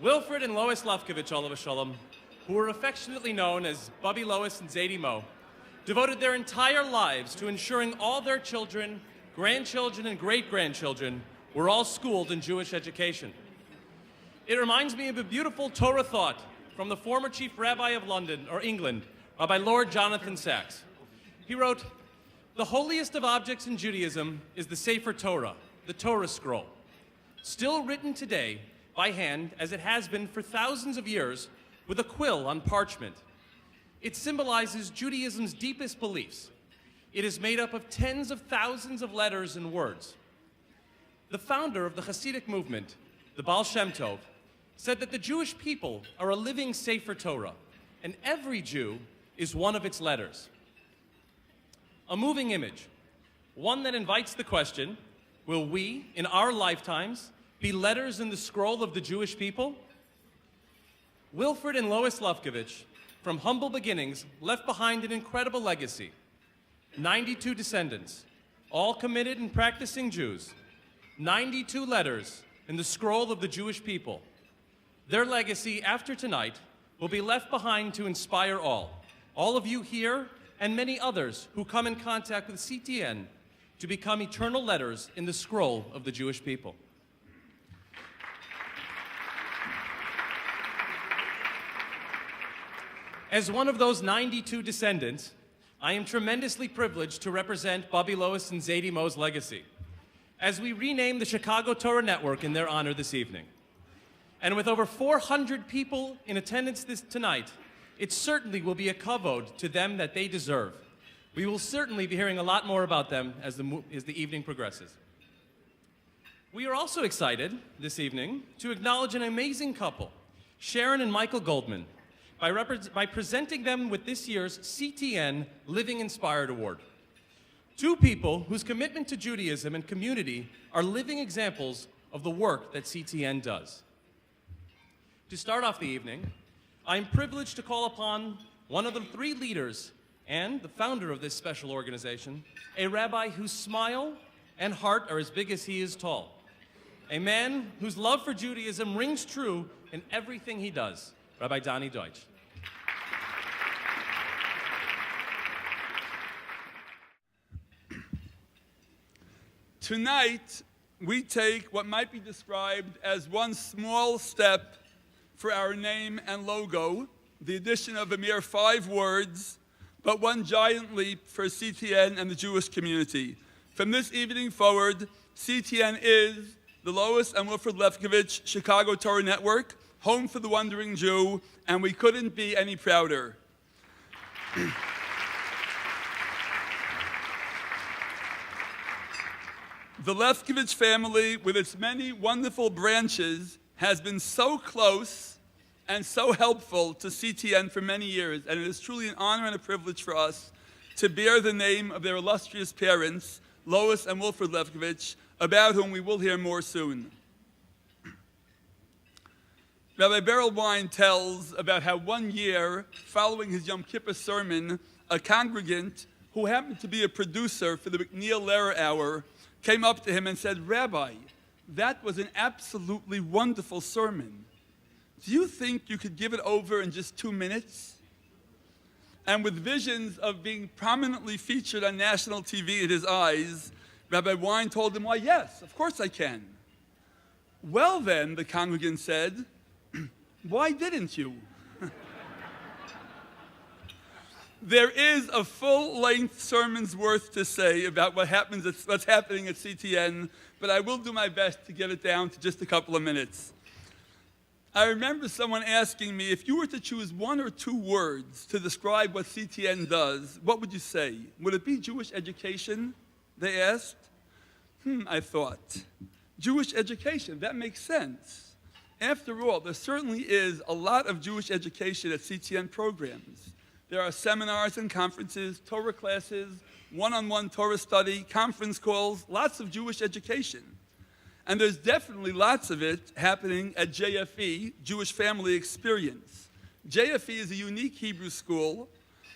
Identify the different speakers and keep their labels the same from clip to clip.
Speaker 1: Wilfred and Lois Lefkovich, Olav Shalom, who were affectionately known as Bubby Lois and Zadie Mo, devoted their entire lives to ensuring all their children, grandchildren, and great-grandchildren were all schooled in Jewish education. It reminds me of a beautiful Torah thought from the former chief rabbi of London, or England, Rabbi Lord Jonathan Sacks. He wrote, "The holiest of objects in Judaism is the Sefer Torah, the Torah scroll. Still written today by hand, as it has been for thousands of years, with a quill on parchment. It symbolizes Judaism's deepest beliefs. It is made up of tens of thousands of letters and words. The founder of the Hasidic movement, the Baal Shem Tov, said that the Jewish people are a living Sefer Torah, and every Jew is one of its letters." A moving image, one that invites the question, will we, in our lifetimes, be letters in the scroll of the Jewish people? Wilfred and Lois Lefkovich, from humble beginnings, left behind an incredible legacy. 92 descendants, all committed and practicing Jews. 92 letters in the scroll of the Jewish people. Their legacy after tonight will be left behind to inspire all of you here and many others who come in contact with CTN to become eternal letters in the scroll of the Jewish people. As one of those 92 descendants, I am tremendously privileged to represent Bubby Lois and Zadie Mo's legacy as we rename the Chicago Torah Network in their honor this evening. And with over 400 people in attendance tonight, it certainly will be a kavod to them that they deserve. We will certainly be hearing a lot more about them as the evening progresses. We are also excited this evening to acknowledge an amazing couple, Sharon and Michael Goldman, by presenting them with this year's CTN Living Inspired Award. Two people whose commitment to Judaism and community are living examples of the work that CTN does. To start off the evening, I am privileged to call upon one of the three leaders and the founder of this special organization, a rabbi whose smile and heart are as big as he is tall, a man whose love for Judaism rings true in everything he does, Rabbi Donny Deutsch.
Speaker 2: Tonight, we take what might be described as one small step for our name and logo, the addition of a mere 5 words, but one giant leap for CTN and the Jewish community. From this evening forward, CTN is the Lois and Wilfred Lefkovich Chicago Torah Network, home for the wandering Jew, and we couldn't be any prouder. The Lefkovich family, with its many wonderful branches, has been so close and so helpful to CTN for many years, and it is truly an honor and a privilege for us to bear the name of their illustrious parents, Lois and Wilfred Lefkovich, about whom we will hear more soon. Rabbi Beryl Wein tells about how one year, following his Yom Kippur sermon, a congregant who happened to be a producer for the McNeil Lehrer Hour came up to him and said, "Rabbi, that was an absolutely wonderful sermon. Do you think you could give it over in just 2 minutes?" And with visions of being prominently featured on national TV in his eyes, Rabbi Wein told him, "Why, yes, of course I can." "Well then," the congregant said, "why didn't you?" There is a full-length sermon's worth to say about what's happening at CTN, but I will do my best to get it down to just a couple of minutes. I remember someone asking me, if you were to choose 1 or 2 words to describe what CTN does, what would you say? Would it be Jewish education? They asked. I thought. Jewish education, that makes sense. After all, there certainly is a lot of Jewish education at CTN programs. There are seminars and conferences, Torah classes, one-on-one Torah study, conference calls, lots of Jewish education. And there's definitely lots of it happening at JFE, Jewish Family Experience. JFE is a unique Hebrew school.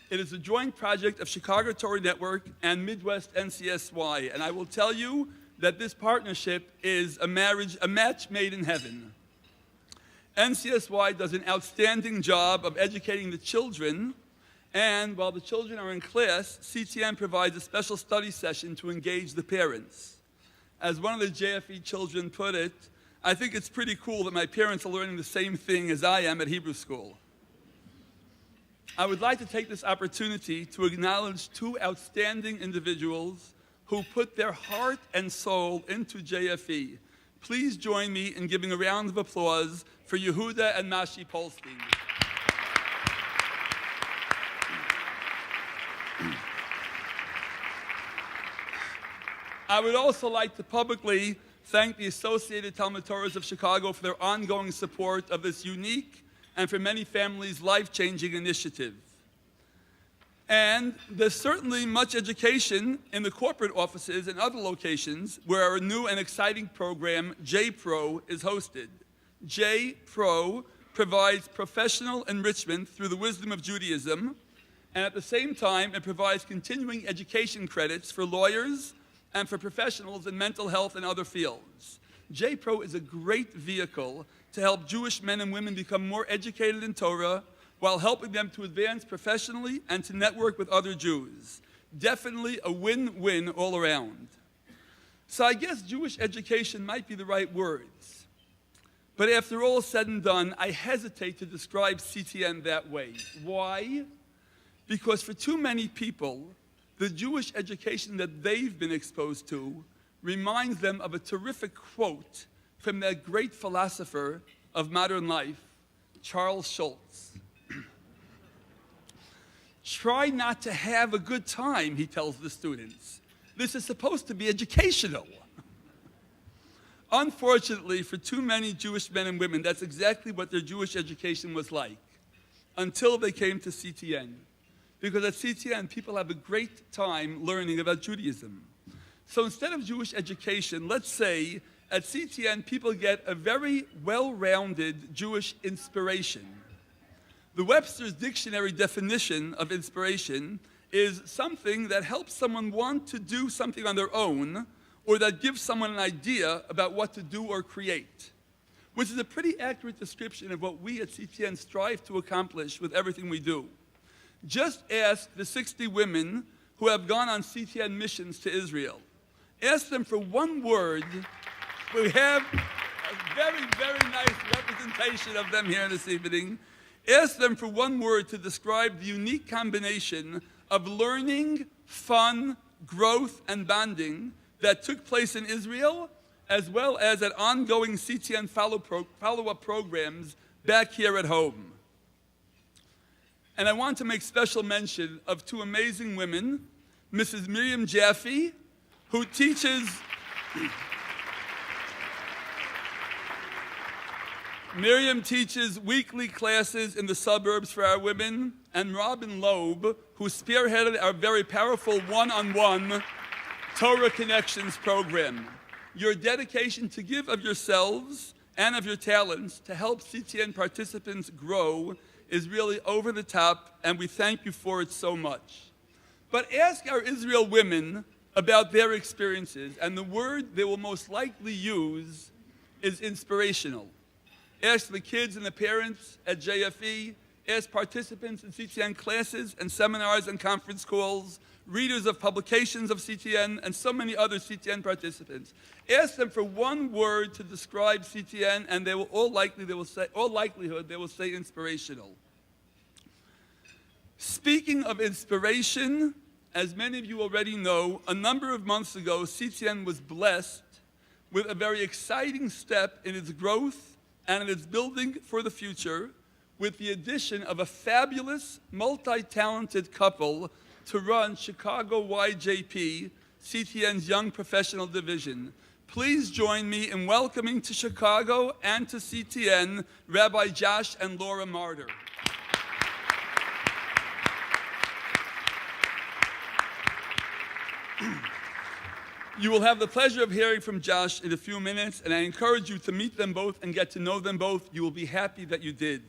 Speaker 2: It is a joint project of Chicago Torah Network and Midwest NCSY. And I will tell you that this partnership is a match made in heaven. NCSY does an outstanding job of educating the children, and while the children are in class, CTN provides a special study session to engage the parents. As one of the JFE children put it, I think it's pretty cool that my parents are learning the same thing as I am at Hebrew school. I would like to take this opportunity to acknowledge two outstanding individuals who put their heart and soul into JFE. Please join me in giving a round of applause for Yehuda and Mashi Polstein. I would also like to publicly thank the Associated Talmud Torahs of Chicago for their ongoing support of this unique and for many families life-changing initiative. And there's certainly much education in the corporate offices and other locations where our new and exciting program, J-Pro, is hosted. J-Pro provides professional enrichment through the wisdom of Judaism, and at the same time, it provides continuing education credits for lawyers and for professionals in mental health and other fields. J-Pro is a great vehicle to help Jewish men and women become more educated in Torah, while helping them to advance professionally and to network with other Jews. Definitely a win-win all around. So I guess Jewish education might be the right words. But after all said and done, I hesitate to describe CTN that way. Why? Because for too many people, the Jewish education that they've been exposed to reminds them of a terrific quote from that great philosopher of modern life, Charles Schulz. Try not to have a good time, he tells the students. This is supposed to be educational. Unfortunately, for too many Jewish men and women, that's exactly what their Jewish education was like, until they came to CTN. Because at CTN, people have a great time learning about Judaism. So instead of Jewish education, let's say at CTN, people get a very well-rounded Jewish inspiration. The Webster's Dictionary definition of inspiration is something that helps someone want to do something on their own, or that gives someone an idea about what to do or create, which is a pretty accurate description of what we at CTN strive to accomplish with everything we do. Just ask the 60 women who have gone on CTN missions to Israel. Ask them for one word. We have a very, very nice representation of them here this evening. Ask them for one word to describe the unique combination of learning, fun, growth, and bonding that took place in Israel, as well as at ongoing CTN follow-up programs back here at home. And I want to make special mention of two amazing women, Mrs. Miriam Jaffe, who teaches Miriam teaches weekly classes in the suburbs for our women, and Robin Loeb, who spearheaded our very powerful one-on-one Torah Connections program. Your dedication to give of yourselves and of your talents to help CTN participants grow is really over the top, and we thank you for it so much. But ask our Israel women about their experiences, and the word they will most likely use is inspirational. Ask the kids and the parents at JFE, ask participants in CTN classes and seminars and conference calls, readers of publications of CTN, and so many other CTN participants. Ask them for one word to describe CTN, and they will all likelihood they will say inspirational. Speaking of inspiration, as many of you already know, a number of months ago, CTN was blessed with a very exciting step in its growth and in its building for the future, with the addition of a fabulous, multi-talented couple to run Chicago YJP, CTN's Young Professional Division. Please join me in welcoming to Chicago and to CTN, Rabbi Josh and Laura Martyr. You will have the pleasure of hearing from Josh in a few minutes, and I encourage you to meet them both and get to know them both. You will be happy that you did.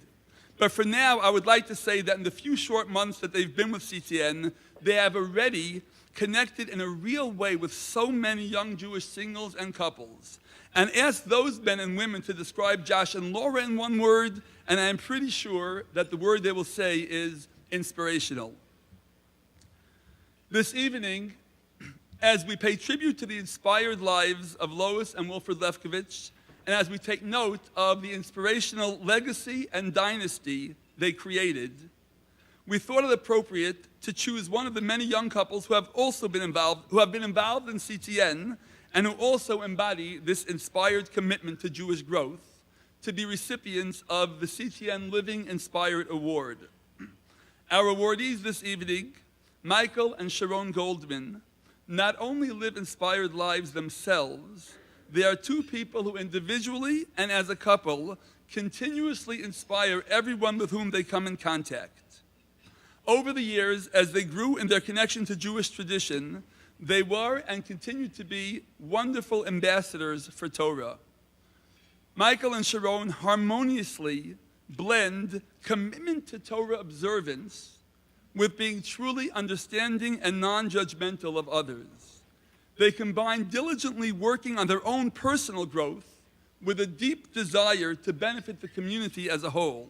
Speaker 2: But for now, I would like to say that in the few short months that they've been with CTN, they have already connected in a real way with so many young Jewish singles and couples, and asked those men and women to describe Josh and Laura in one word, and I'm pretty sure that the word they will say is inspirational. This evening, as we pay tribute to the inspired lives of Lois and Wilfred Lefkowitz, and as we take note of the inspirational legacy and dynasty they created, we thought it appropriate to choose one of the many young couples who have been involved in CTN and who also embody this inspired commitment to Jewish growth to be recipients of the CTN Living Inspired Award. Our awardees this evening, Michael and Sharon Goldman, not only live inspired lives themselves, they are two people who individually and as a couple continuously inspire everyone with whom they come in contact. Over the years, as they grew in their connection to Jewish tradition, they were and continue to be wonderful ambassadors for Torah. Michael and Sharon harmoniously blend commitment to Torah observance with being truly understanding and non-judgmental of others. They combine diligently working on their own personal growth with a deep desire to benefit the community as a whole.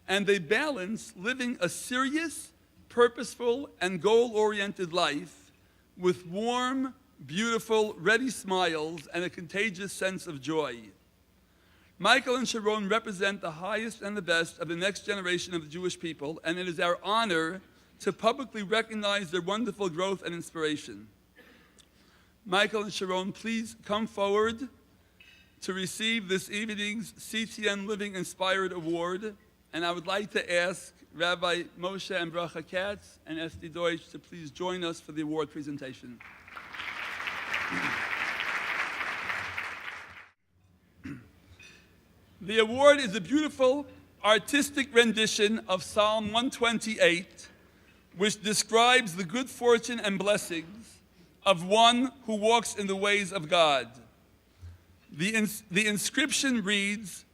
Speaker 2: And they balance living a serious, purposeful, and goal-oriented life with warm, beautiful, ready smiles and a contagious sense of joy. Michael and Sharon represent the highest and the best of the next generation of the Jewish people, and it is our honor to publicly recognize their wonderful growth and inspiration. Michael and Sharon, please come forward to receive this evening's CTN Living Inspired Award. And I would like to ask Rabbi Moshe and Bracha Katz and Esti Deutsch to please join us for the award presentation. The award is a beautiful artistic rendition of Psalm 128, which describes the good fortune and blessings of one who walks in the ways of God. The inscription reads,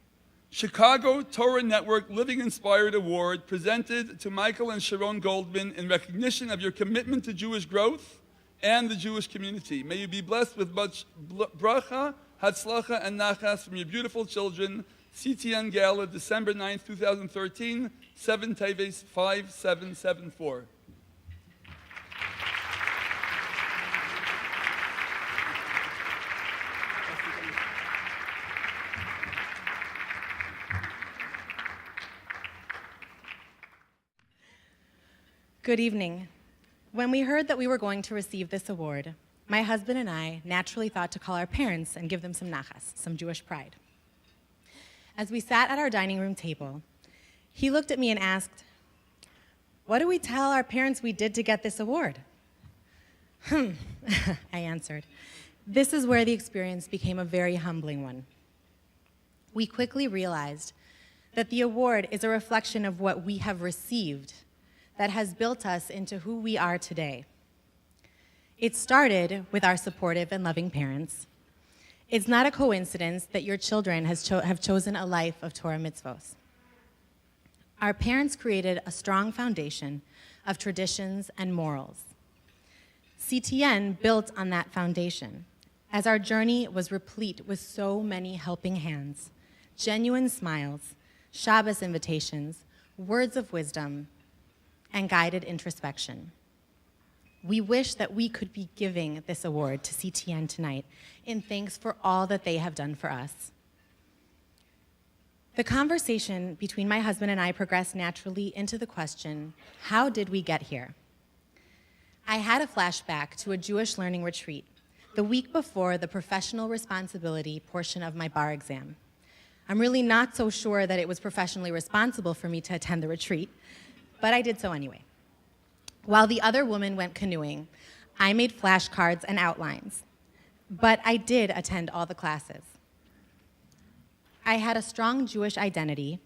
Speaker 2: Chicago Torah Network Living Inspired Award presented to Michael and Sharon Goldman in recognition of your commitment to Jewish growth and the Jewish community. May you be blessed with much bracha, hatzlacha, and nachas from your beautiful children. CTN Gala, December 9th, 2013, 7 Teves 5774.
Speaker 3: Good evening. When we heard that we were going to receive this award, my husband and I naturally thought to call our parents and give them some nachas, some Jewish pride. As we sat at our dining room table, he looked at me and asked, "What do we tell our parents we did to get this award?" I answered. This is where the experience became a very humbling one. We quickly realized that the award is a reflection of what we have received that has built us into who we are today. It started with our supportive and loving parents. It's not a coincidence that your children have chosen a life of Torah mitzvos. Our parents created a strong foundation of traditions and morals. CTN built on that foundation, as our journey was replete with so many helping hands, genuine smiles, Shabbos invitations, words of wisdom, and guided introspection. We wish that we could be giving this award to CTN tonight in thanks for all that they have done for us. The conversation between my husband and I progressed naturally into the question, how did we get here? I had a flashback to a Jewish learning retreat the week before the professional responsibility portion of my bar exam. I'm really not so sure that it was professionally responsible for me to attend the retreat, but I did so anyway. While the other woman went canoeing, I made flashcards and outlines, but I did attend all the classes. I had a strong Jewish identity,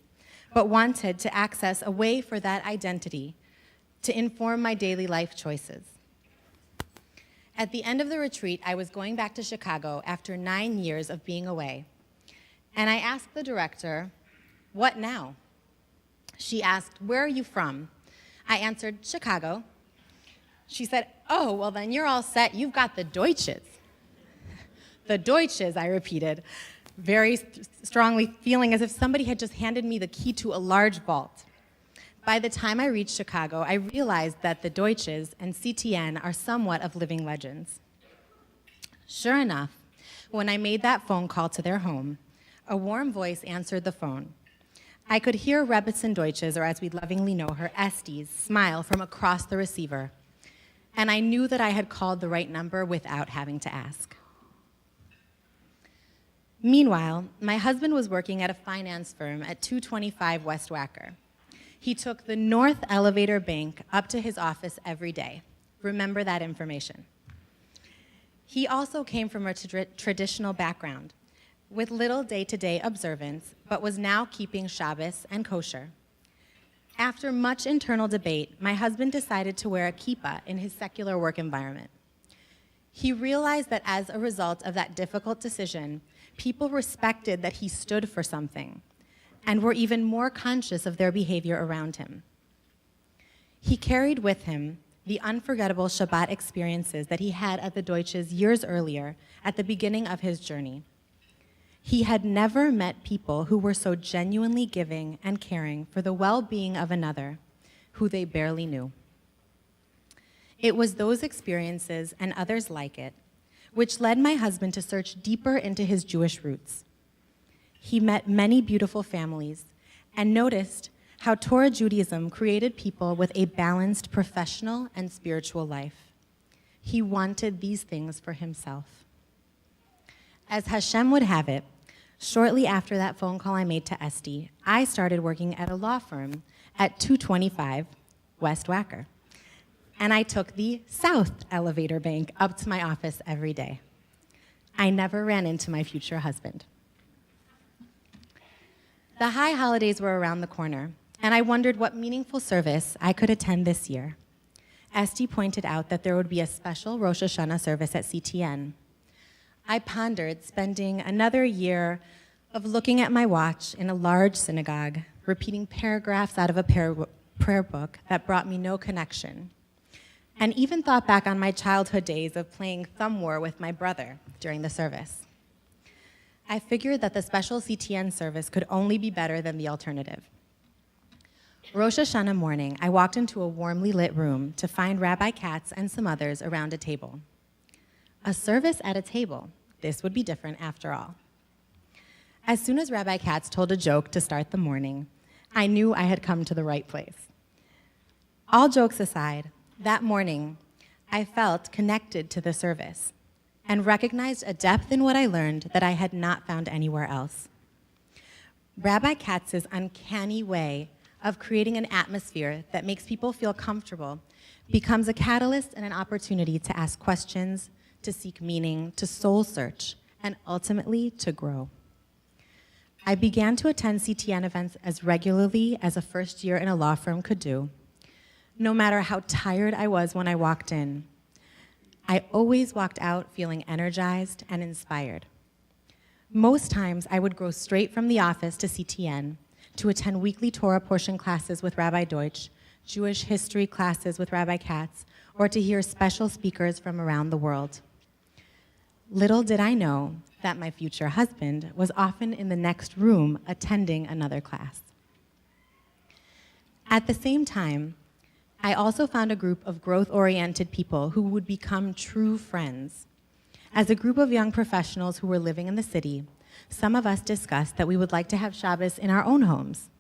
Speaker 3: but wanted to access a way for that identity to inform my daily life choices. At the end of the retreat, I was going back to Chicago after 9 years of being away, and I asked the director, "What now?" She asked, "Where are you from?" I answered, "Chicago." She said, Oh, well, then you're all set. You've got the Deutsches. The Deutsches, I repeated, very strongly feeling as if somebody had just handed me the key to a large vault. By the time I reached Chicago, I realized that the Deutsches and CTN are somewhat of living legends. Sure enough, when I made that phone call to their home, a warm voice answered the phone. I could hear Rebbitzin Deutsches, or as we lovingly know her, Estes, smile from across the receiver, and I knew that I had called the right number without having to ask. Meanwhile, my husband was working at a finance firm at 225 West Wacker. He took the North Elevator Bank up to his office every day. Remember that information. He also came from a traditional background, with little day-to-day observance, but was now keeping Shabbos and kosher. After much internal debate, my husband decided to wear a kippah in his secular work environment. He realized that as a result of that difficult decision, people respected that he stood for something and were even more conscious of their behavior around him. He carried with him the unforgettable Shabbat experiences that he had at the Deutsches years earlier at the beginning of his journey. He had never met people who were so genuinely giving and caring for the well-being of another who they barely knew. It was those experiences and others like it which led my husband to search deeper into his Jewish roots. He met many beautiful families and noticed how Torah Judaism created people with a balanced professional and spiritual life. He wanted these things for himself. As Hashem would have it, shortly after that phone call I made to Esty, I started working at a law firm at 225 West Wacker. And I took the South Elevator Bank up to my office every day. I never ran into my future husband. The high holidays were around the corner, and I wondered what meaningful service I could attend this year. Esty pointed out that there would be a special Rosh Hashanah service at CTN. I pondered spending another year of looking at my watch in a large synagogue, repeating paragraphs out of a prayer book that brought me no connection, and even thought back on my childhood days of playing thumb war with my brother during the service. I figured that the special CTN service could only be better than the alternative. Rosh Hashanah morning, I walked into a warmly lit room to find Rabbi Katz and some others around a table. A service at a table. This would be different after all. As soon as Rabbi Katz told a joke to start the morning, I knew I had come to the right place. All jokes aside, that morning, I felt connected to the service and recognized a depth in what I learned that I had not found anywhere else. Rabbi Katz's uncanny way of creating an atmosphere that makes people feel comfortable becomes a catalyst and an opportunity to ask questions, to seek meaning, to soul search, and ultimately to grow. I began to attend CTN events as regularly as a first year in a law firm could do. No matter how tired I was when I walked in, I always walked out feeling energized and inspired. Most times, I would go straight from the office to CTN to attend weekly Torah portion classes with Rabbi Deutsch, Jewish history classes with Rabbi Katz, or to hear special speakers from around the world. Little did I know that my future husband was often in the next room attending another class. At the same time, I also found a group of growth-oriented people who would become true friends. As a group of young professionals who were living in the city, some of us discussed that we would like to have Shabbos in our own homes.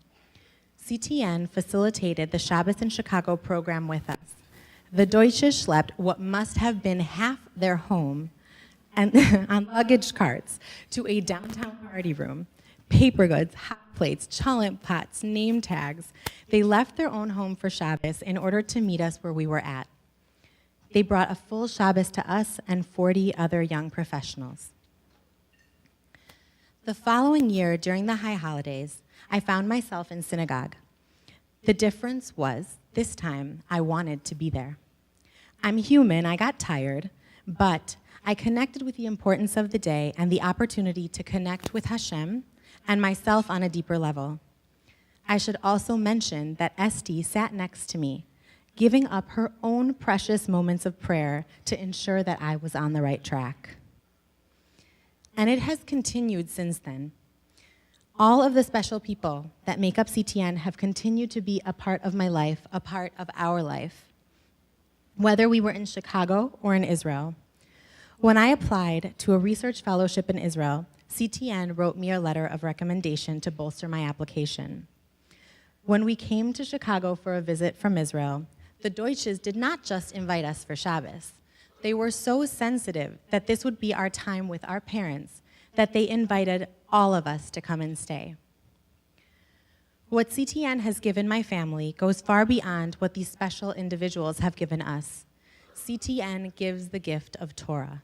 Speaker 3: CTN facilitated the Shabbos in Chicago program with us. The Deutsches schlepped what must have been half their home and on luggage carts to a downtown party room. Paper goods, hot plates, cholent pots, name tags. They left their own home for Shabbos in order to meet us where we were at. They brought a full Shabbos to us and 40 other young professionals. The following year, during the high holidays, I found myself in synagogue. The difference was, this time, I wanted to be there. I'm human, I got tired, but I connected with the importance of the day and the opportunity to connect with Hashem and myself on a deeper level. I should also mention that Esty sat next to me, giving up her own precious moments of prayer to ensure that I was on the right track. And it has continued since then. All of the special people that make up CTN have continued to be a part of my life, a part of our life, whether we were in Chicago or in Israel. When I applied to a research fellowship in Israel, CTN wrote me a letter of recommendation to bolster my application. When we came to Chicago for a visit from Israel, the Deutsches did not just invite us for Shabbos. They were so sensitive that this would be our time with our parents that they invited all of us to come and stay. What CTN has given my family goes far beyond what these special individuals have given us. CTN gives the gift of Torah.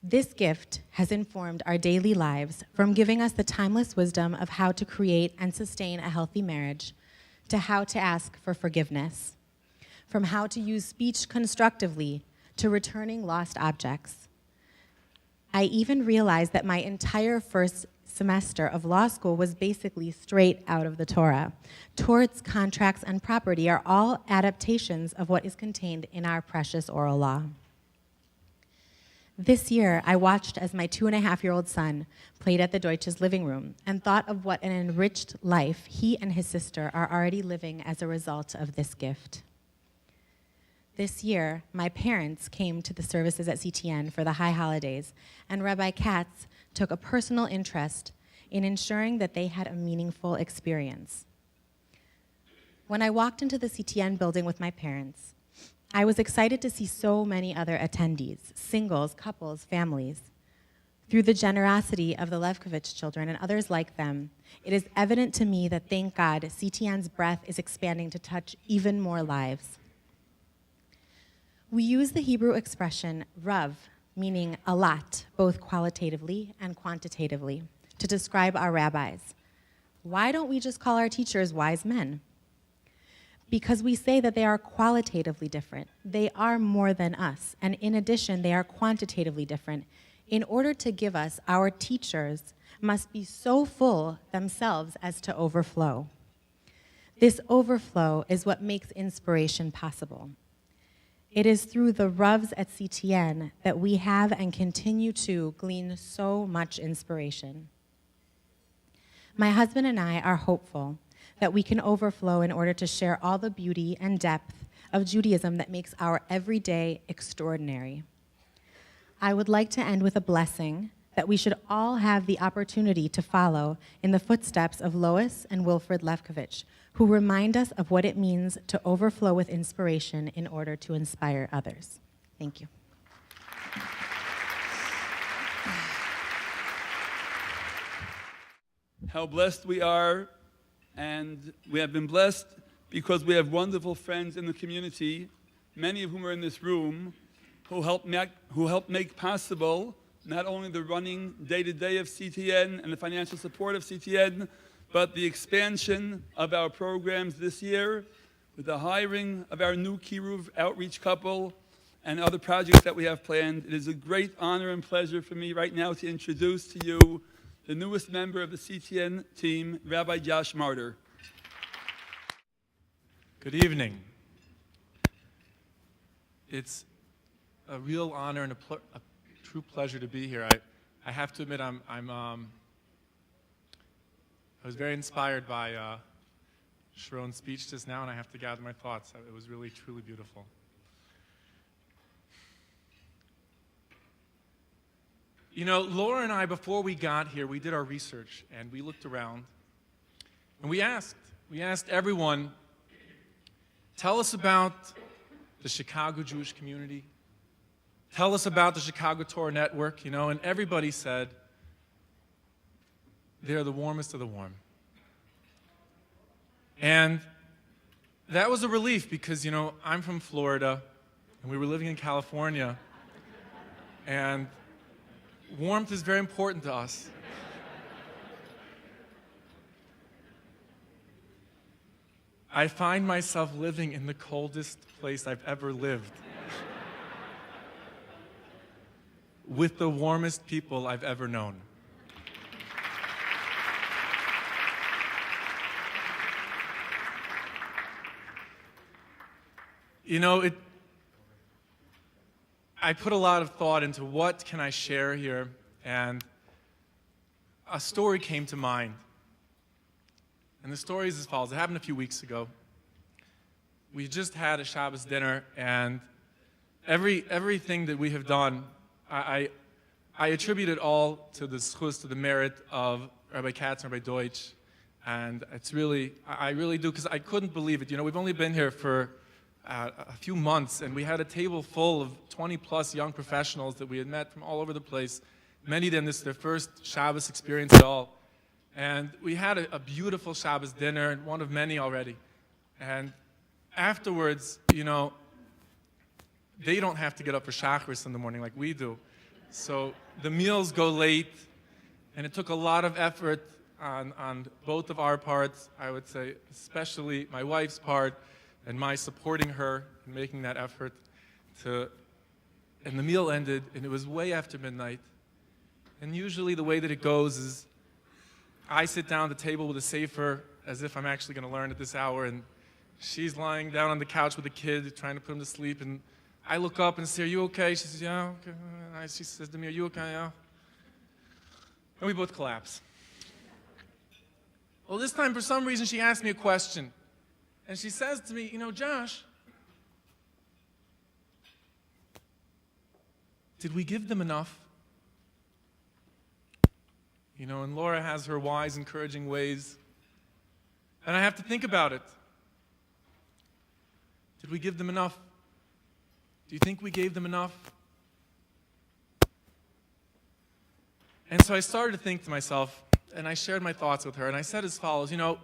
Speaker 3: This gift has informed our daily lives, from giving us the timeless wisdom of how to create and sustain a healthy marriage, to how to ask for forgiveness, from how to use speech constructively, to returning lost objects. I even realized that my entire first semester of law school was basically straight out of the Torah. Torts, contracts, and property are all adaptations of what is contained in our precious oral law. This year, I watched as my 2.5-year-old son played at the Deutsches' living room and thought of what an enriched life he and his sister are already living as a result of this gift. This year, my parents came to the services at CTN for the high holidays, and Rabbi Katz took a personal interest in ensuring that they had a meaningful experience. When I walked into the CTN building with my parents, I was excited to see so many other attendees, singles, couples, families. Through the generosity of the Levkovich children and others like them, it is evident to me that, thank God, CTN's breadth is expanding to touch even more lives. We use the Hebrew expression rav, meaning a lot, both qualitatively and quantitatively, to describe our rabbis. Why don't we just call our teachers wise men? Because we say that they are qualitatively different. They are more than us, and in addition, they are quantitatively different. In order to give us, our teachers must be so full themselves as to overflow. This overflow is what makes inspiration possible. It is through the Ravs at CTN that we have and continue to glean so much inspiration. My husband and I are hopeful that we can overflow in order to share all the beauty and depth of Judaism that makes our everyday extraordinary. I would like to end with a blessing that we should all have the opportunity to follow in the footsteps of Lois and Wilfred Levkovich, who remind us of what it means to overflow with inspiration in order to inspire others. Thank you.
Speaker 2: How blessed we are, and we have been blessed because we have wonderful friends in the community, many of whom are in this room, who help make possible not only the running day-to-day of CTN and the financial support of CTN, but the expansion of our programs this year with the hiring of our new Kiruv outreach couple and other projects that we have planned. It is a great honor and pleasure for me right now to introduce to you the newest member of the CTN team, Rabbi Josh Martyr.
Speaker 4: Good evening. It's a real honor and a true pleasure to be here. I have to admit, I was very inspired by Sharon's speech just now, and I have to gather my thoughts. It was really, truly beautiful. You know, Laura and I, before we got here, we did our research, and we looked around, and we asked everyone, tell us about the Chicago Jewish community. Tell us about the Chicago Torah Network, you know, and everybody said, they're the warmest of the warm. And that was a relief because, you know, I'm from Florida, and we were living in California, and warmth is very important to us. I find myself living in the coldest place I've ever lived, with the warmest people I've ever known. You know, I put a lot of thought into what can I share here, and a story came to mind. And the story is as follows. It happened a few weeks ago. We just had a Shabbos dinner, and everything that we have done, I attribute it all to the schus, to the merit of Rabbi Katz and Rabbi Deutsch. And it's really, I really do, because I couldn't believe it. You know, we've only been here for a few months, and we had a table full of 20-plus young professionals that we had met from all over the place. Many of them, this is their first Shabbos experience at all. And we had a beautiful Shabbos dinner, and one of many already. And afterwards, you know, they don't have to get up for Shacharis in the morning like we do. So the meals go late, and it took a lot of effort on both of our parts, I would say, especially my wife's part, and my supporting her and making that effort and the meal ended, and it was way after midnight. And usually the way that it goes is I sit down at the table with a sefer as if I'm actually going to learn at this hour, and she's lying down on the couch with the kid trying to put him to sleep, and I look up and say, "Are you okay?" She says, "Yeah, okay." She says to me, "Are you okay?" "Yeah." And we both collapse. Well, this time, for some reason, she asked me a question. And she says to me, "You know, Josh, did we give them enough?" You know, and Laura has her wise, encouraging ways. And I have to think about it. Did we give them enough? Do you think we gave them enough? And so I started to think to myself, and I shared my thoughts with her, and I said as follows, you know,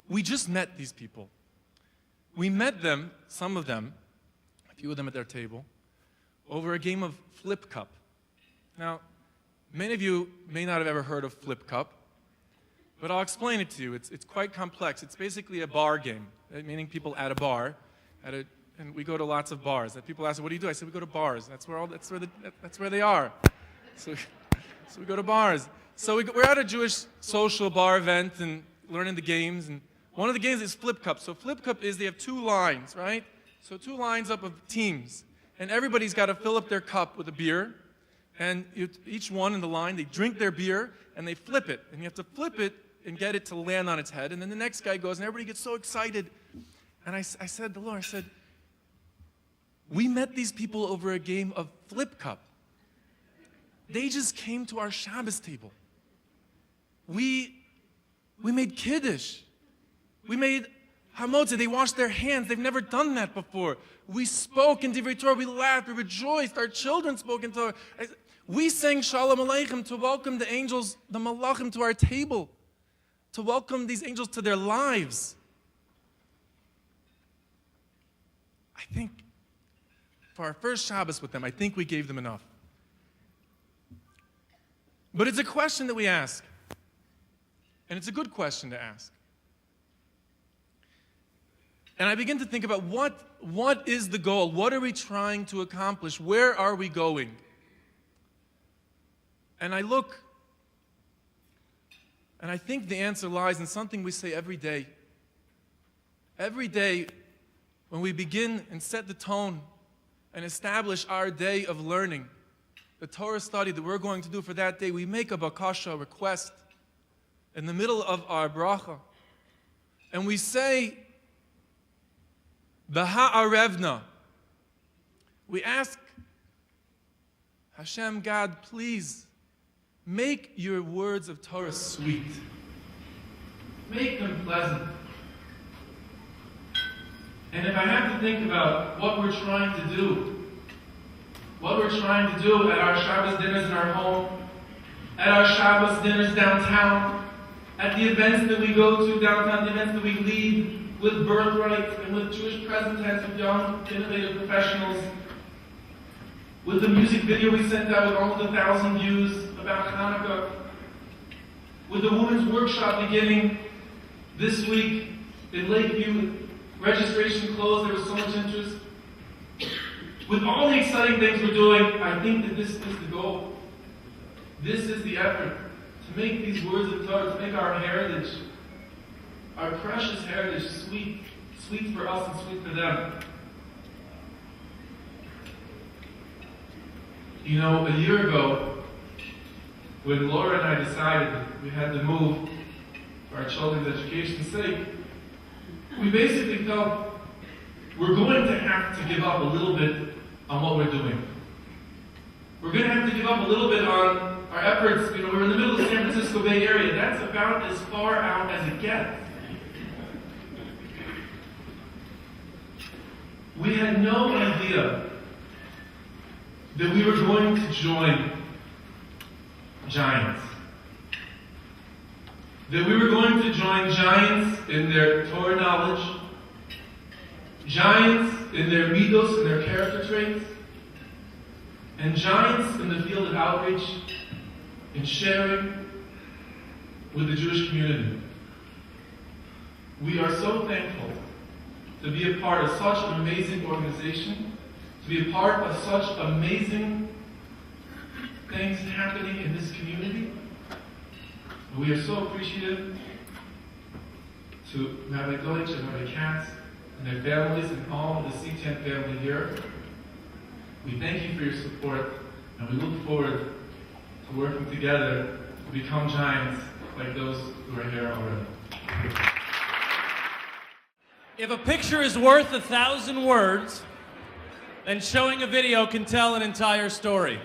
Speaker 4: we just met these people. We met them, some of them, a few of them at their table, over a game of Flip Cup. Now, many of you may not have ever heard of Flip Cup, but I'll explain it to you. It's quite complex. It's basically a bar game, meaning people at a bar, and we go to lots of bars. And people ask, "What do you do?" I said, "We go to bars. That's where they are." So we go to bars. So we're at a Jewish social bar event and learning the games, and one of the games is Flip Cup. So Flip Cup is they have two lines, right? So two lines up of teams, and everybody's got to fill up their cup with a beer, and each one in the line, they drink their beer, and they flip it, and you have to flip it and get it to land on its head, and then the next guy goes, and everybody gets so excited. And I said to Laura, I said, we met these people over a game of Flip Cup. They just came to our Shabbos table. We made Kiddush. We made Hamotza. They washed their hands. They've never done that before. We spoke in Divrei Torah. We laughed. We rejoiced. Our children spoke in Torah. We sang Shalom Aleichem to welcome the angels, the Malachim, to our table, to welcome these angels to their lives. I think for our first Shabbos with them, I think we gave them enough. But it's a question that we ask. And it's a good question to ask. And I begin to think about what is the goal? What are we trying to accomplish? Where are we going? And I look, and I think the answer lies in something we say every day. Every day, when we begin and set the tone and establish our day of learning, the Torah study that we're going to do for that day, we make a bakasha, a request, in the middle of our bracha. And we say, B'ha'arevna. We ask Hashem, God, please make your words of Torah sweet. Make them pleasant. And if I have to think about what we're trying to do at our Shabbos dinners in our home, at our Shabbos dinners downtown, at the events that we go to downtown, the events that we lead with Birthright and with Jewish present tense of young, innovative professionals, with the music video we sent out with almost 1,000 views about Hanukkah, with the women's workshop beginning this week in Lakeview, registration closed, there was so much interest. With all the exciting things we're doing, I think that this is the goal. This is the effort, to make these words of Torah, to make our heritage, our precious heritage, sweet, sweet for us and sweet for them. You know, a year ago, when Laura and I decided we had to move for our children's education's sake, we basically felt we're going to have to give up a little bit on what we're doing. We're going to have to give up a little bit on our efforts. You know, we're in the middle of the San Francisco Bay Area. That's about as far out as it gets. We had no idea that we were going to join giants. That we were going to join giants in their Torah knowledge, giants in their midos and their character traits, and giants in the field of outreach and sharing with the Jewish community. We are so thankful to be a part of such an amazing organization, to be a part of such amazing things happening in this community. We are so appreciative to Rabbi Deutsch and Rabbi Katz and their families and all of the CTN family here. We thank you for your support, and we look forward to working together to become giants like those who are here already.
Speaker 1: If a picture is worth 1,000 words, then showing a video can tell an entire story.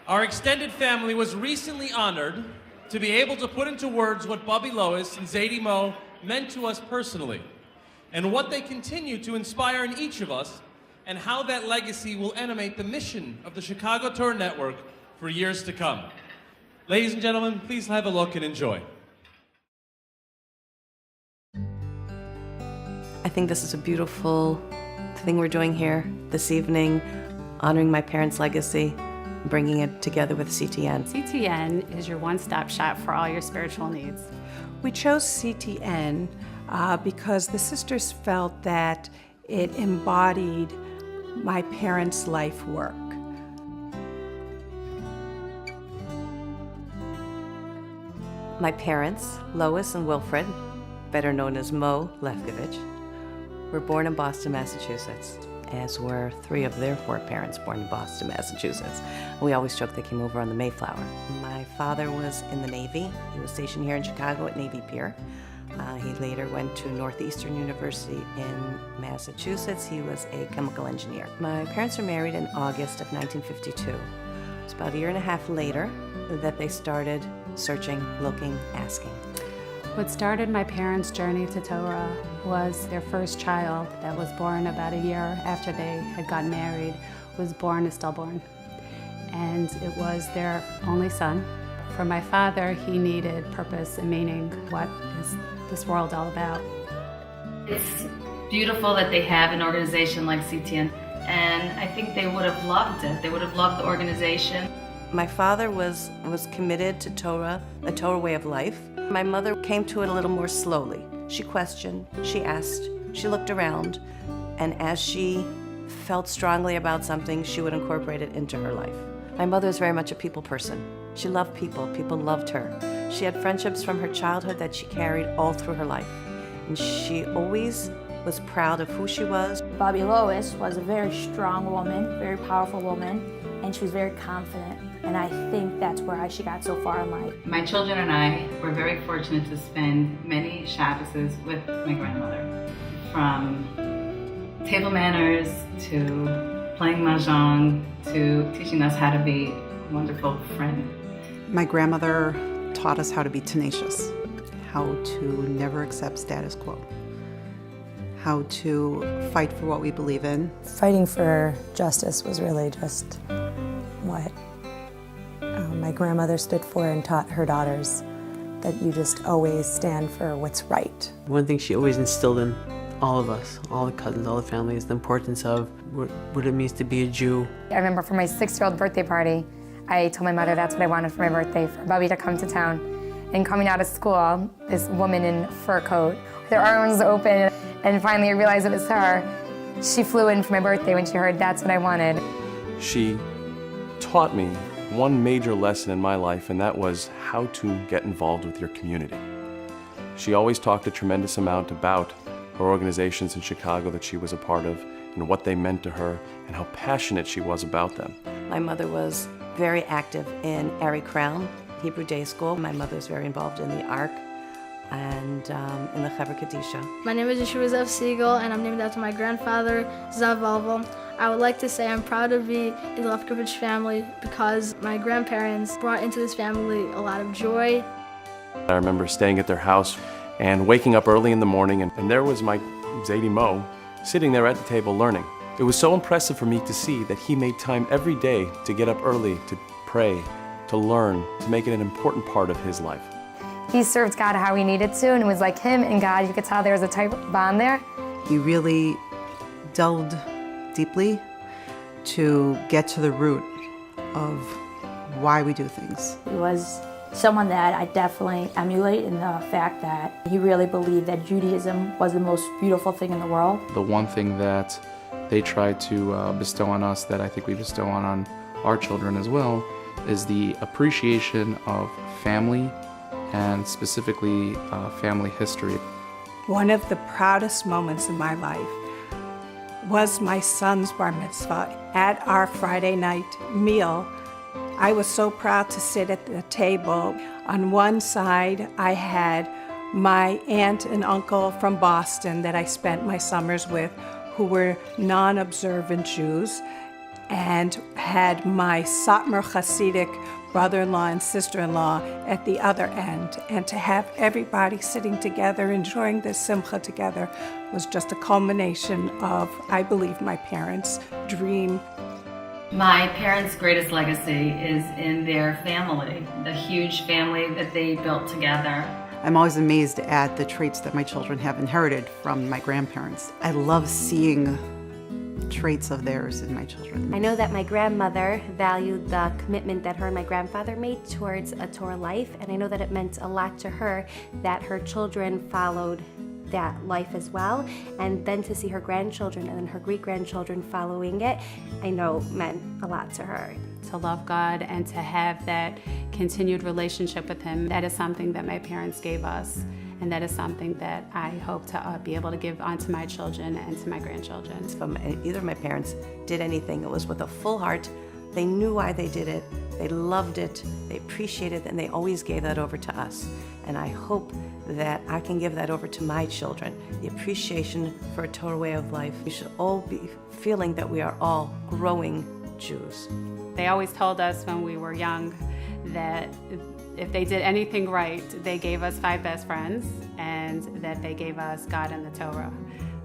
Speaker 1: Our extended family was recently honored to be able to put into words what Bubby Lois and Zadie Mo meant to us personally, and what they continue to inspire in each of us, and how that legacy will animate the mission of the Chicago Torah Network for years to come. Ladies and gentlemen, please have a look and enjoy.
Speaker 5: I think this is a beautiful thing we're doing here this evening, honoring my parents' legacy, bringing it together with CTN.
Speaker 6: CTN is your one-stop shop for all your spiritual needs.
Speaker 7: We chose CTN because the sisters felt that it embodied my parents' life work.
Speaker 5: My parents, Lois and Wilfred, better known as Mo Lefkovich, were born in Boston, Massachusetts, as were 3 of their 4 parents born in Boston, Massachusetts. We always joke they came over on the Mayflower. My father was in the Navy. He was stationed here in Chicago at Navy Pier. He later went to Northeastern University in Massachusetts. He was a chemical engineer. My parents were married in August of 1952. It was about a year and a half later that they started searching, looking, asking.
Speaker 6: What started my parents' journey to Torah was their first child that was born about a year after they had gotten married, was born a stillborn. And it was their only son. For my father, he needed purpose and meaning. What is this world all about?
Speaker 8: It's beautiful that they have an organization like CTN, and I think they would have loved it. They would have loved the organization.
Speaker 5: My father was committed to Torah, the Torah way of life. My mother came to it a little more slowly. She questioned, she asked, she looked around, and as she felt strongly about something, she would incorporate it into her life. My mother is very much a people person. She loved people. People loved her. She had friendships from her childhood that she carried all through her life. And she always was proud of who she was.
Speaker 9: Bobby Lois was a very strong woman, very powerful woman, and she was very confident. And I think that's where she got so far in life.
Speaker 8: My children and I were very fortunate to spend many Shabbases with my grandmother. From table manners to playing mahjong to teaching us how to be a wonderful friend.
Speaker 10: My grandmother taught us how to be tenacious, how to never accept status quo, how to fight for what we believe in.
Speaker 11: Fighting for justice was really just what my grandmother stood for and taught her daughters, that you just always stand for what's right.
Speaker 12: One thing she always instilled in all of us, all the cousins, all the family, is the importance of what it means to be a Jew.
Speaker 13: I remember for my 6-year-old birthday party, I told my mother that's what I wanted for my birthday, for Bubby to come to town. And coming out of school, this woman in a fur coat, with her arms open, and finally I realized it was her. She flew in for my birthday when she heard that's what I wanted.
Speaker 14: She taught me one major lesson in my life, and that was how to get involved with your community. She always talked a tremendous amount about her organizations in Chicago that she was a part of, and what they meant to her, and how passionate she was about them.
Speaker 5: My mother was very active in Ari Crown Hebrew Day School. My mother was very involved in the Ark and in the Chevra Kadisha.
Speaker 15: My name is Yeshua Zev Siegel, and I'm named after my grandfather, Zav Volvo. I would like to say I'm proud to be in the Lefkovich family because my grandparents brought into this family a lot of joy.
Speaker 14: I remember staying at their house and waking up early in the morning, and there was my Zadie Mo sitting there at the table learning. It was so impressive for me to see that he made time every day to get up early, to pray, to learn, to make it an important part of his life.
Speaker 13: He served God how he needed to, and it was like him and God. You could tell there was a type of bond there.
Speaker 10: He really delved deeply to get to the root of why we do things.
Speaker 9: He was someone that I definitely emulate in the fact that he really believed that Judaism was the most beautiful thing in the world.
Speaker 16: The one thing that they try to bestow on us that I think we bestow on our children as well is the appreciation of family and specifically family history.
Speaker 7: One of the proudest moments in my life was my son's bar mitzvah. At our Friday night meal, I was so proud to sit at the table. On one side, I had my aunt and uncle from Boston that I spent my summers with, who were non-observant Jews, and had my Satmar Hasidic brother-in-law and sister-in-law at the other end. And to have everybody sitting together, enjoying this simcha together, was just a culmination of, I believe, my parents' dream.
Speaker 8: My parents' greatest legacy is in their family, the huge family that they built together.
Speaker 10: I'm always amazed at the traits that my children have inherited from my grandparents. I love seeing traits of theirs in my children.
Speaker 17: I know that my grandmother valued the commitment that her and my grandfather made towards a Torah life, and I know that it meant a lot to her that her children followed that life as well, and then to see her grandchildren and then her great-grandchildren following it, I know meant a lot to her.
Speaker 6: To love God and to have that continued relationship with Him, that is something that my parents gave us, and that is something that I hope to be able to give on to my children and to my grandchildren.
Speaker 5: If either of my parents did anything, it was with a full heart. They knew why they did it, they loved it, they appreciated it, and they always gave that over to us. And I hope that I can give that over to my children, the appreciation for a Torah way of life. We should all be feeling that we are all growing Jews.
Speaker 6: They always told us when we were young that if they did anything right, they gave us 5 best friends and that they gave us God and the Torah.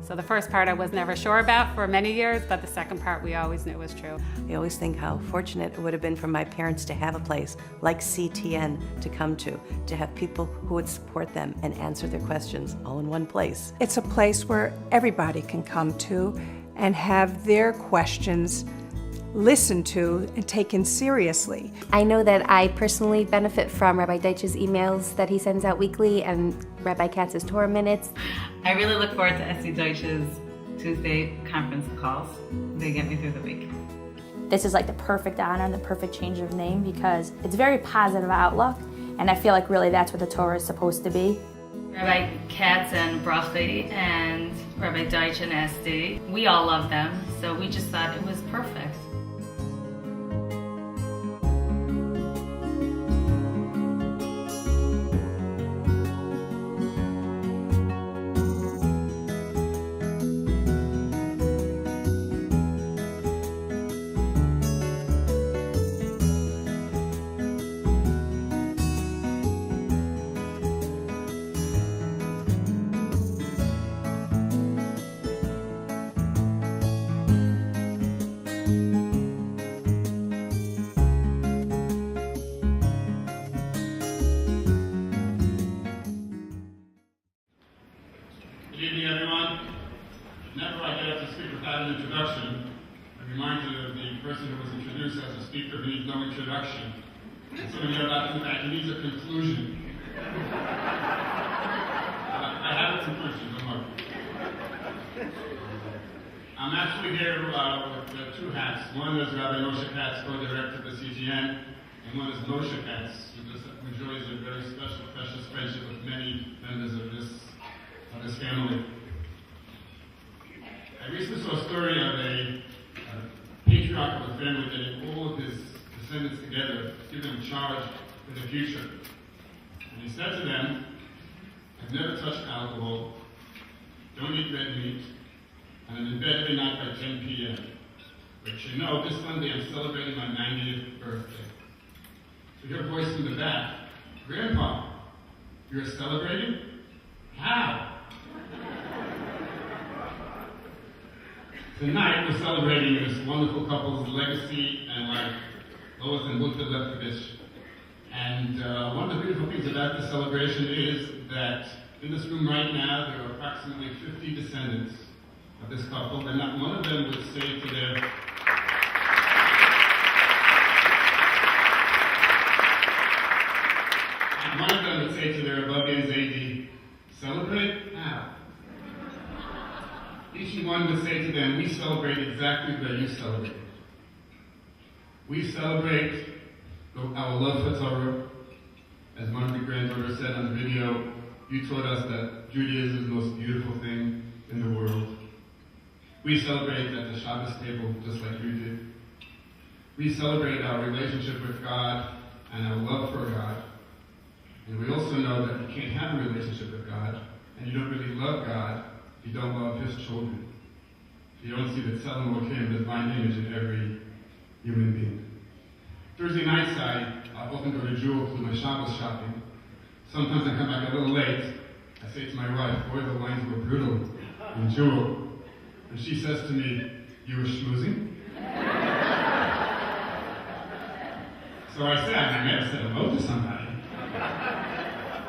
Speaker 6: So the first part I was never sure about for many years, but the second part we always knew was true.
Speaker 5: I always think how fortunate it would have been for my parents to have a place like CTN to come to have people who would support them and answer their questions all in one place.
Speaker 7: It's a place where everybody can come to and have their questions listened to and taken seriously.
Speaker 17: I know that I personally benefit from Rabbi Deitch's emails that he sends out weekly and Rabbi Katz's Torah Minutes.
Speaker 8: I really look forward to Essie Deutsch's Tuesday conference calls. They get me through the week.
Speaker 9: This is like the perfect honor and the perfect change of name because it's very positive outlook, and I feel like really that's what the Torah is supposed to be.
Speaker 8: Rabbi Katz and Brachi and Rabbi Deitch and Esty, we all love them, so we just thought it was perfect.
Speaker 18: Good evening, everyone. Whenever I get up to speak without an introduction, I'm reminded of the person who was introduced as a speaker who needs no introduction. And some of you are about to think that he needs a conclusion. I have a conclusion, don't worry. I'm actually here with 2 hats. One is Rabbi Moshe Katz, co-director of the CTN, and one is Moshe Katz, who just enjoys a very special, precious friendship with many members of this family. descendants together, give them charge for the future. And he said to them, I've never touched alcohol, don't eat red meat, and I'm in bed every night by 10 p.m. But you know, this Sunday I'm celebrating my 90th birthday. So you hear a voice from the back, Grandpa, you're celebrating? How? Tonight we're celebrating this wonderful couple's legacy and life, Lois and Wilfred Lefkowitz. And one of the beautiful things about this celebration is that in this room right now there are approximately 50 descendants of this couple, and not one of them would say to their Bubby and Zadie, celebrate now. Each one would say to them, we celebrate exactly the way you celebrate. We celebrate our love for Torah. As one of the granddaughters said on the video, you taught us that Judaism is the most beautiful thing in the world. We celebrate at the Shabbos table just like you did. We celebrate our relationship with God and our love for God. And we also know that you can't have a relationship with God, and you don't really love God if you don't love His children. If you don't see the Tzelem Elokim, the divine image in every human being. Thursday nights, I often go to Jewel to do my Shabbos shopping. Sometimes I come back a little late. I say to my wife, boy, the lines were brutal in Jewel. And she says to me, you were schmoozing? So I said, I may have said hello to somebody.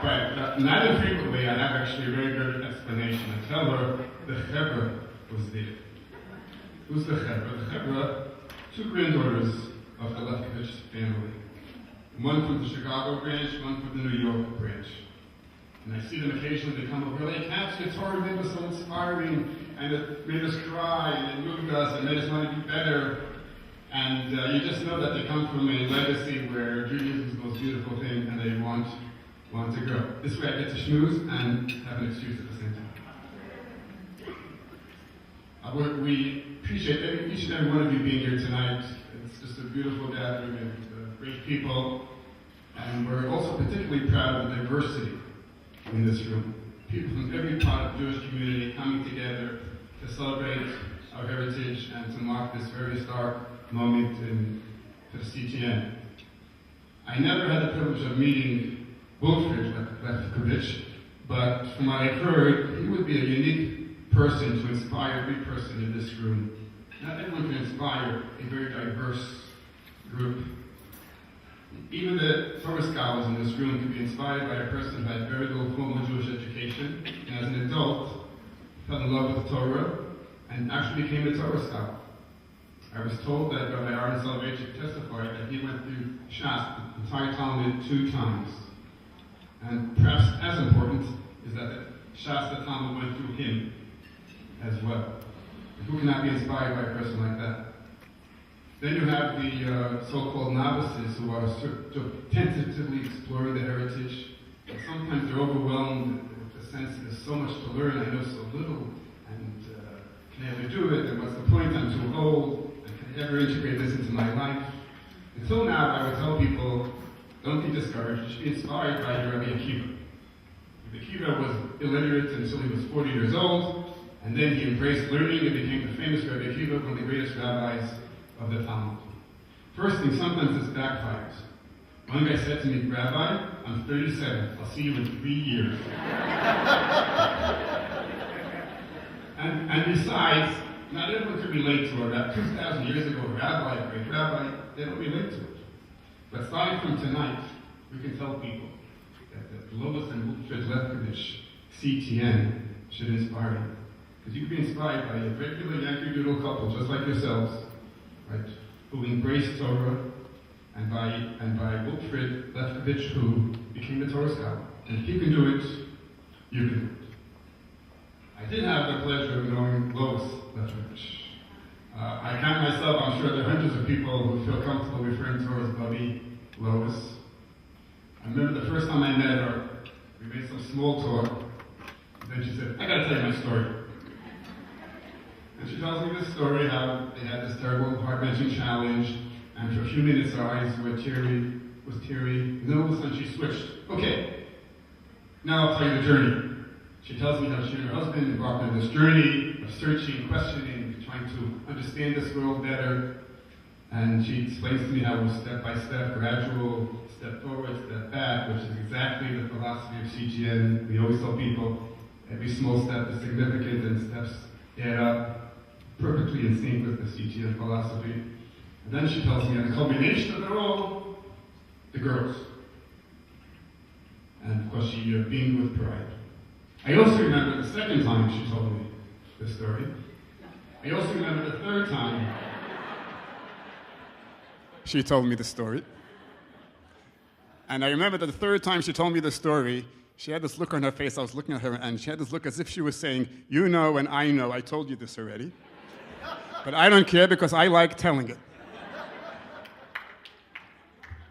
Speaker 18: But not infrequently, I have actually a very good explanation. I tell her the Chevra was there. Who's the Chevra? The Chevra, two granddaughters of the Lefkowitz family. One from the Chicago branch, one from the New York branch. And I see them occasionally, they come over, like, Captain Torah made us so inspiring, and it made us cry, and it moved us, and made us want to be better. And you just know that they come from a legacy where Judaism is the most beautiful thing, and they want to grow. This way I get to schmooze and have an excuse at the same time. We appreciate each and every one of you being here tonight. It's just a beautiful gathering and great people. And we're also particularly proud of the diversity in this room. People from every part of the Jewish community coming together to celebrate our heritage and to mark this very historic moment for the CTN. I never had the privilege of meeting Wilfred Lefkowitz, but from what I've heard, he would be a unique person to inspire every person in this room. Not everyone can inspire a very diverse group. Even the Torah scholars in this room can be inspired by a person who had very little formal Jewish education, and as an adult, fell in love with the Torah, and actually became a Torah scholar. I was told that Rabbi Aaron Soloveitchik testified that he went through Shas, the entire Talmud, 2 times. And perhaps as important is that the Shas, the Talmud, went through him as well. And who cannot be inspired by a person like that? Then you have the so-called novices who are tentatively exploring the heritage. And sometimes they're overwhelmed with the sense that there's so much to learn, I know so little, and can I ever do it, and what's the point, I'm too old, and can I ever integrate this into my life? Until now, I would tell people, don't be discouraged, you should be inspired by Rabbi Akiva. Rabbi Akiva was illiterate until he was 40 years old, and then he embraced learning and became the famous Rabbi Akiva, one of the greatest rabbis of the Talmud. First thing, sometimes this backfires. One guy said to me, Rabbi, I'm 37, I'll see you in 3 years. and besides, not everyone could relate to a rabbi. 2,000 years ago, a rabbi, a great rabbi, they don't relate to it. But starting from tonight, we can tell people that the Lois and Wilfred Lefkowitz CTN should inspire you. Because you can be inspired by a regular Yankee Doodle couple, just like yourselves, right, who embraced Torah, and by Wilfred Lefkowitz, who became a Torah scholar. And if you can do it, you can do it. I did have the pleasure of knowing Lois Lefkowitz. I count myself, I'm sure there are hundreds of people who feel comfortable referring to her as Bubby, Lois. I remember the first time I met her, we made some small talk, and then she said, I gotta tell you my story. And she tells me this story, how they had this terrible heart-wrenching challenge, And for a few minutes, her eyes were teary, and then all of a sudden she switched. Okay, now I'll tell you the journey. She tells me how she and her husband embarked on this journey of searching, questioning, trying to understand this world better. And she explains to me how it was step by step, gradual, step forward, step back, which is exactly the philosophy of CGN. We always tell people every small step is significant and steps add up, perfectly in sync with the CGN philosophy. And then she tells me, and the culmination of it all, the girls. And of course she beamed with pride. I also remember the second time she told me this story. I also remember the third time she told me the story. And I remember that the third time she told me the story, she had this look on her face. I was looking at her, and she had this look as if she was saying, you know and I know, I told you this already. But I don't care because I like telling it.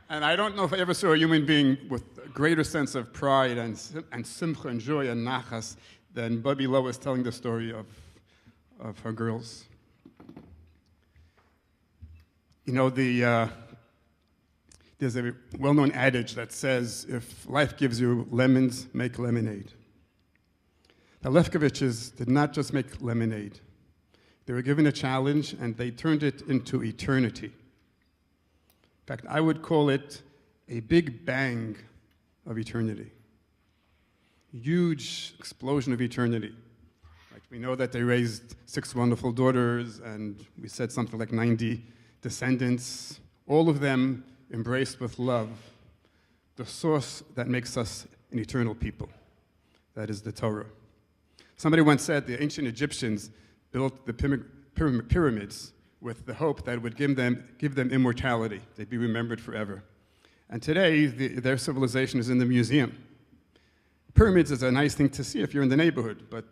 Speaker 18: And I don't know if I ever saw a human being with a greater sense of pride and simcha and joy and nachas than Bubby Lois telling the story of her girls. You know, there's a well-known adage that says, if life gives you lemons, make lemonade. The Lefkoviches did not just make lemonade. They were given a challenge, and they turned it into eternity. In fact, I would call it a big bang of eternity. Huge explosion of eternity. Like, we know that they raised 6 wonderful daughters, and we said something like 90 descendants, all of them embraced with love the source that makes us an eternal people. That is the Torah. Somebody once said the ancient Egyptians built the pyramids with the hope that it would give them immortality. They'd be remembered forever. And today, their civilization is in the museum. Pyramids is a nice thing to see if you're in the neighborhood, but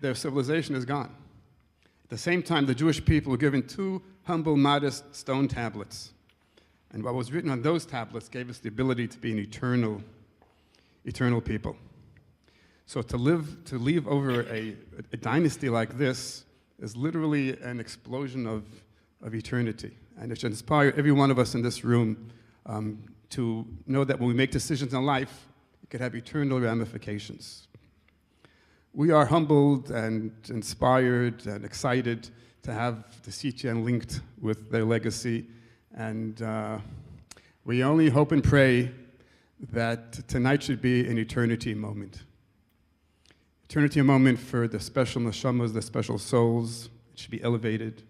Speaker 18: their civilization is gone. At the same time, the Jewish people were given 2 humble, modest stone tablets. And what was written on those tablets gave us the ability to be an eternal people. So to leave over a dynasty like this is literally an explosion of eternity. And it should inspire every one of us in this room to know that when we make decisions in life, it could have eternal ramifications. We are humbled and inspired and excited to have the CTN linked with their legacy. And we only hope and pray that tonight should be an eternity moment. Eternity moment for the special neshamas, the special souls. It should be elevated.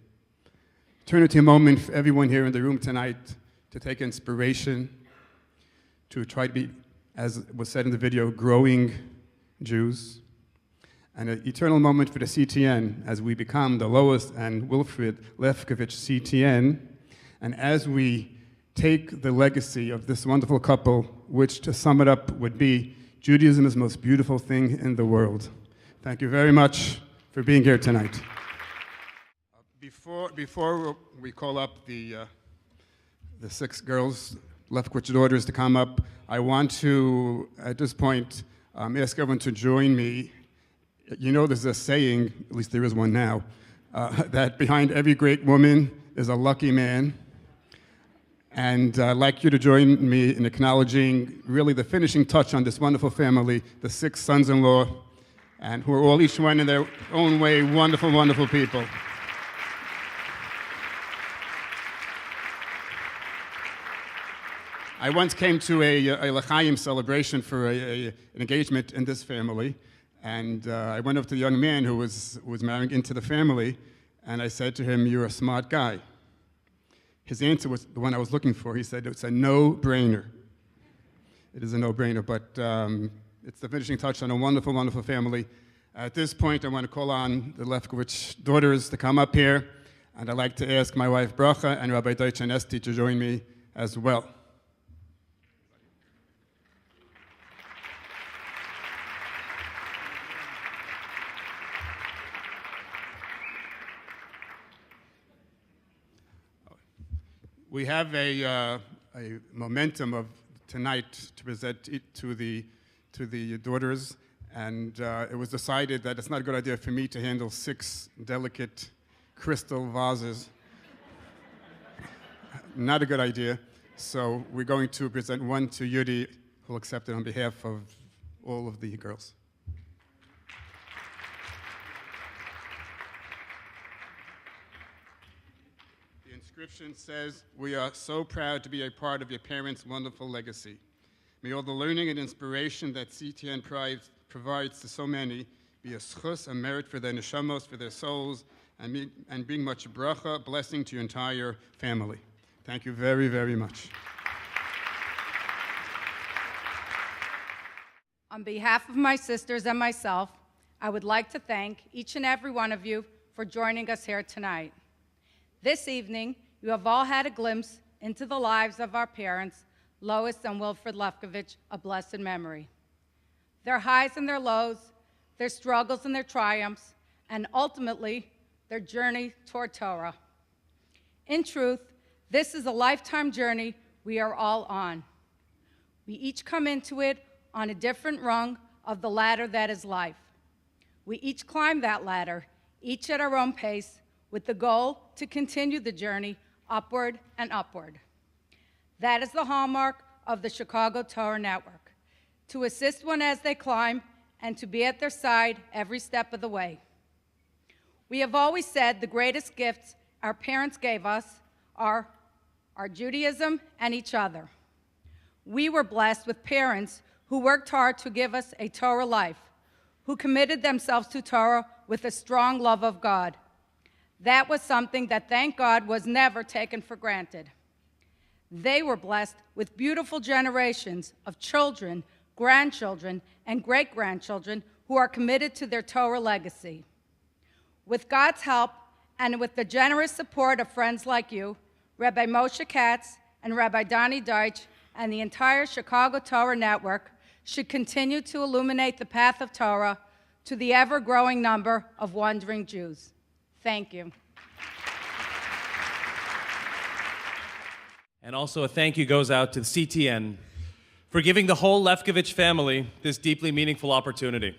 Speaker 18: Eternity moment for everyone here in the room tonight to take inspiration, to try to be, as was said in the video, growing Jews. And an eternal moment for the CTN as we become the Lois and Wilfred Lefkovich CTN. And as we take the legacy of this wonderful couple, which to sum it up would be, Judaism is the most beautiful thing in the world. Thank you very much for being here tonight. Before we call up the 6 girls, Lefkovich daughters, to come up, I want to, at this point, ask everyone to join me. You know there's a saying, at least there is one now, that behind every great woman is a lucky man. And I'd like you to join me in acknowledging really the finishing touch on this wonderful family, the 6 sons-in-law, and who are all, each one in their own way, wonderful, wonderful people. I once came to a L'chaim celebration for an engagement in this family, and I went up to the young man who was marrying into the family, and I said to him, "You're a smart guy." His answer was the one I was looking for. He said, "It's a no-brainer." It is a no-brainer, but it's the finishing touch on a wonderful, wonderful family. At this point, I want to call on the Lefkovich daughters to come up here, and I'd like to ask my wife Bracha and Rabbi Deutsch and Esti to join me as well. We have a momentum of tonight to present it to the daughters, and it was decided that it's not a good idea for me to handle 6 delicate crystal vases. not a good idea. So we're going to present one to Yudi, who will accept it on behalf of all of the girls. The inscription says, "We are so proud to be a part of your parents' wonderful legacy. May all the learning and inspiration that CTN provides to so many be a schus, a merit for their neshamos, for their souls, and bring much bracha, blessing to your entire family." Thank you very, very much.
Speaker 19: On behalf of my sisters and myself, I would like to thank each and every one of you for joining us here tonight. This evening, you have all had a glimpse into the lives of our parents, Lois and Wilfred Lefkovich, a blessed memory. Their highs and their lows, their struggles and their triumphs, and ultimately, their journey toward Torah. In truth, this is a lifetime journey we are all on. We each come into it on a different rung of the ladder that is life. We each climb that ladder, each at our own pace, with the goal to continue the journey upward and upward. That is the hallmark of the Chicago Torah Network, to assist one as they climb and to be at their side every step of the way. We have always said the greatest gifts our parents gave us are our Judaism and each other. We were blessed with parents who worked hard to give us a Torah life, who committed themselves to Torah with a strong love of God. That was something that, thank God, was never taken for granted. They were blessed with beautiful generations of children, grandchildren, and great-grandchildren who are committed to their Torah legacy. With God's help and with the generous support of friends like you, Rabbi Moshe Katz and Rabbi Donnie Deitch and the entire Chicago Torah Network should continue to illuminate the path of Torah to the ever-growing number of wandering Jews. Thank you.
Speaker 1: And also a thank you goes out to the CTN for giving the whole Lefkovich family this deeply meaningful opportunity.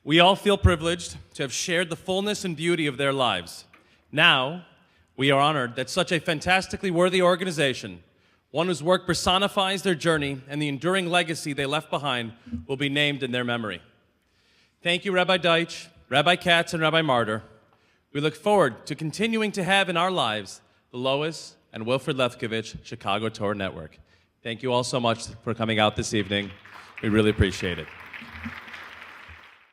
Speaker 1: We all feel privileged to have shared the fullness and beauty of their lives. Now, we are honored that such a fantastically worthy organization, one whose work personifies their journey and the enduring legacy they left behind, will be named in their memory. Thank you, Rabbi Deitch, Rabbi Katz, and Rabbi Martyr. We look forward to continuing to have in our lives the Lois and Wilfred Lefkovich Chicago Torah Network. Thank you all so much for coming out this evening. We really appreciate it.